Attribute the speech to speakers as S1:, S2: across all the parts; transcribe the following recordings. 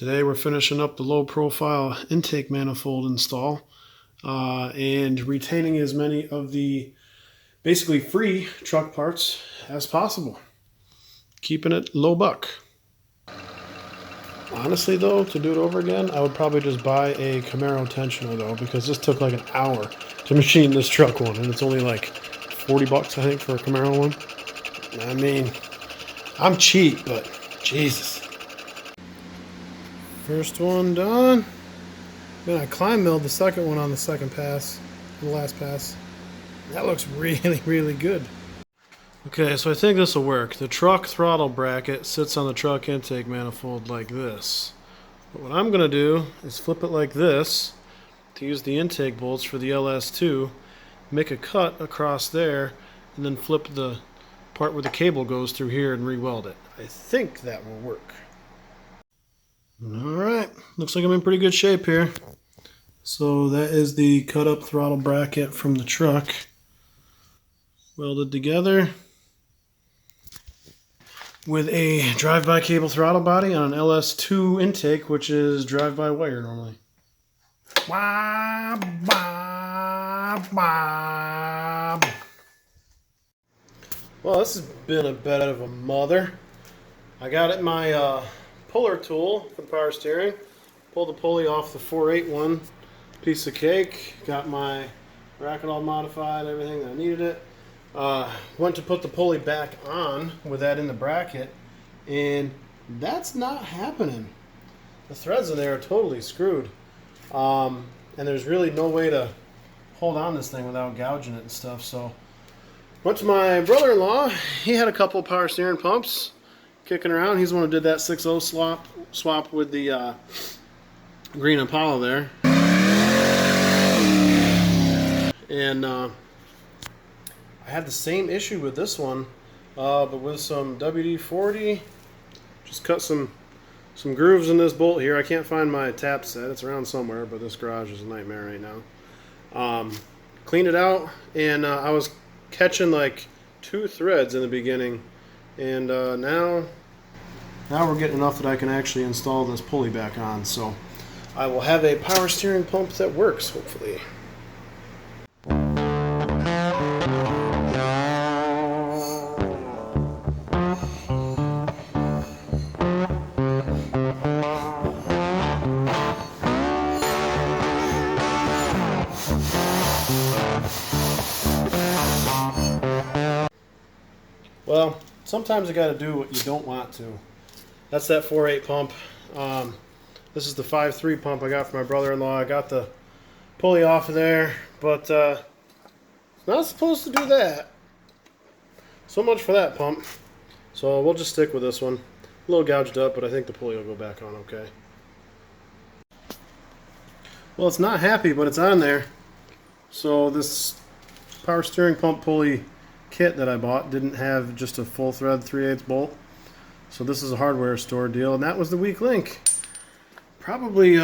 S1: Today we're finishing up the low profile intake manifold install and retaining as many of the basically free truck parts as possible. Keeping it low buck. Honestly though, to do it over again, I would probably just buy a Camaro tensioner though, because this took like an hour to machine this truck one, and it's only like 40 bucks I think for a Camaro one. I mean, I'm cheap, but Jesus. First one done. Man, I climb milled the second one on the second pass, the last pass. That looks really, really good. Okay, so I think this will work. The truck throttle bracket sits on the truck intake manifold like this. But what I'm going to do is flip it like this to use the intake bolts for the LS2, make a cut across there, and then flip the part where the cable goes through here and re-weld it. I think that will work. Alright, looks like I'm in pretty good shape here. So that is the cut up throttle bracket from the truck. Welded together with a drive-by cable throttle body on an LS2 intake, which is drive-by wire normally. Well, this has been a bit of a mother. I got it in my puller tool for the power steering. Pulled the pulley off the 481, piece of cake. Got my bracket all modified, everything that I needed it. Went to put the pulley back on with that in the bracket, and that's not happening. The threads in there are totally screwed, and there's really no way to hold on this thing without gouging it and stuff. So went to my brother-in-law. He had a couple power steering pumps kicking around. He's the one who did that 6.0 swap with the green Impala there. And I had the same issue with this one, but with some WD-40. Just cut some grooves in this bolt here. I can't find my tap set. It's around somewhere, but this garage is a nightmare right now. Cleaned it out, and I was catching like 2 threads in the beginning. And now we're getting enough that I can actually install this pulley back on. So I will have a power steering pump that works, hopefully. Well, sometimes you got to do what you don't want to. That's that 4.8 pump. This is the 5.3 pump I got from my brother-in-law. I got the pulley off of there, but it's not supposed to do that. So much for that pump. So we'll just stick with this one. A little gouged up, but I think the pulley will go back on okay. Well, it's not happy, but it's on there. So this power steering pump pulley kit that I bought didn't have just a full thread 3/8 bolt. So this is a hardware store deal, and that was the weak link. Probably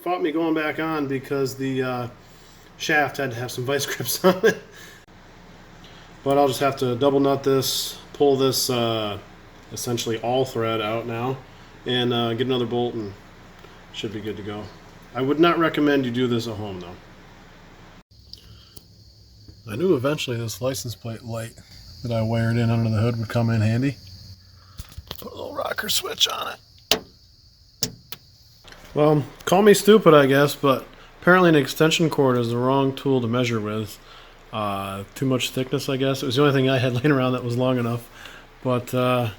S1: fought me going back on because the shaft had to have some vice grips on it. But I'll just have to double nut this, pull this essentially all thread out now, and get another bolt, and should be good to go. I would not recommend you do this at home though. I knew eventually this license plate light that I wired in under the hood would come in handy. Put a little rocker switch on it. Well, call me stupid I guess, but apparently an extension cord is the wrong tool to measure with. Too much thickness I guess. It was the only thing I had laying around that was long enough. But I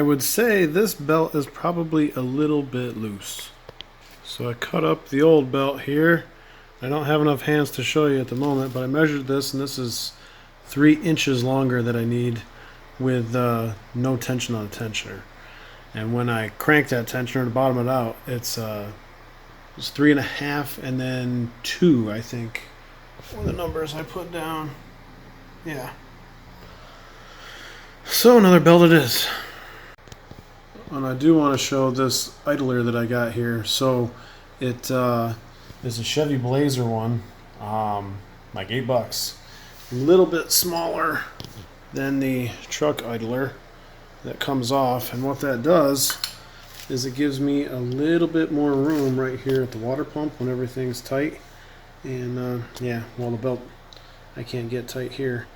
S1: would say this belt is probably a little bit loose. So I cut up the old belt here. I don't have enough hands to show you at the moment, but I measured this, and this is 3 inches longer than I need with no tension on the tensioner. And when I crank that tensioner to bottom it out, it's 3.5 and then 2, I think. What are the numbers I put down? Yeah. So another belt it is. And I do want to show this idler that I got here. So it is a Chevy Blazer one, like $8. A little bit smaller than the truck idler that comes off, and what that does is it gives me a little bit more room right here at the water pump when everything's tight. And yeah, well, the belt I can't get tight here,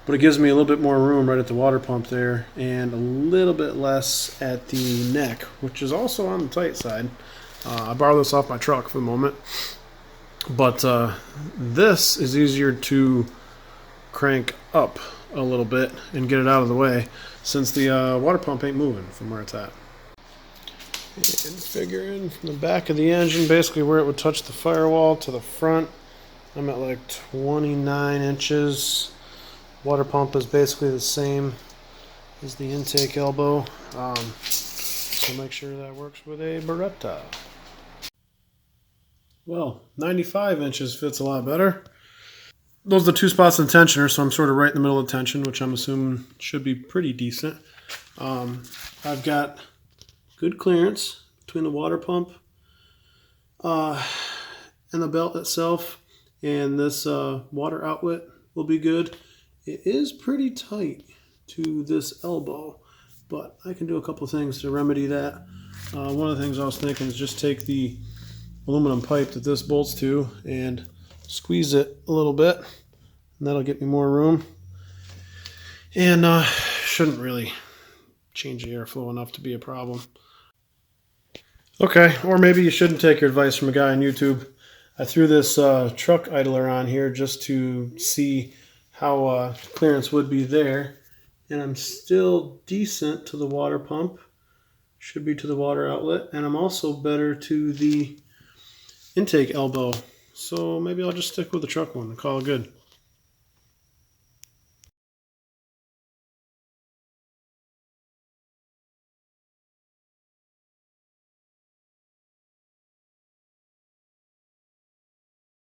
S1: but it gives me a little bit more room right at the water pump there, and a little bit less at the neck, which is also on the tight side. I borrowed this off my truck for the moment, but this is easier to crank up a little bit and get it out of the way, since the water pump ain't moving from where it's at. And figuring from the back of the engine, basically where it would touch the firewall to the front, I'm at like 29 inches. Water pump is basically the same as the intake elbow. So make sure that works with a Beretta. Well, 95 inches fits a lot better. Those are the two spots in the tensioner, so I'm sort of right in the middle of the tension, which I'm assuming should be pretty decent. I've got good clearance between the water pump and the belt itself, and this water outlet will be good. It is pretty tight to this elbow, but I can do a couple things to remedy that. One of the things I was thinking is just take the aluminum pipe that this bolts to and squeeze it a little bit, and that'll get me more room. And shouldn't really change the airflow enough to be a problem. Okay, or maybe you shouldn't take your advice from a guy on YouTube. I threw this truck idler on here just to see how clearance would be there, and I'm still decent to the water pump, should be to the water outlet, and I'm also better to the intake elbow, so maybe I'll just stick with the truck one and call it good.